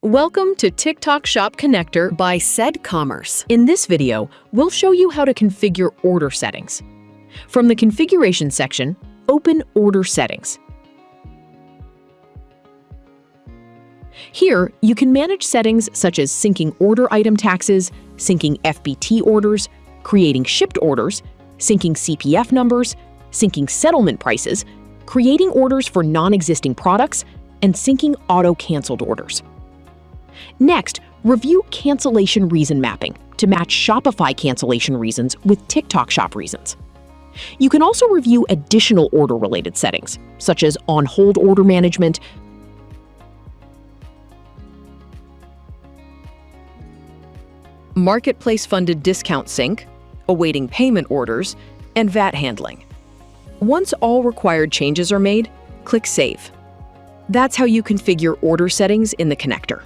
Welcome to TikTok Shop Connector by CedCommerce. In this video, we'll show you how to configure order settings. From the Configuration section, open Order Settings. Here, you can manage settings such as syncing order item taxes, syncing FBT orders, creating shipped orders, syncing CPF numbers, syncing settlement prices, creating orders for non-existing products, and syncing auto-canceled orders. Next, review cancellation reason mapping to match Shopify cancellation reasons with TikTok Shop reasons. You can also review additional order-related settings, such as on-hold order management, marketplace-funded discount sync, awaiting payment orders, and VAT handling. Once all required changes are made, click Save. That's how you configure order settings in the connector.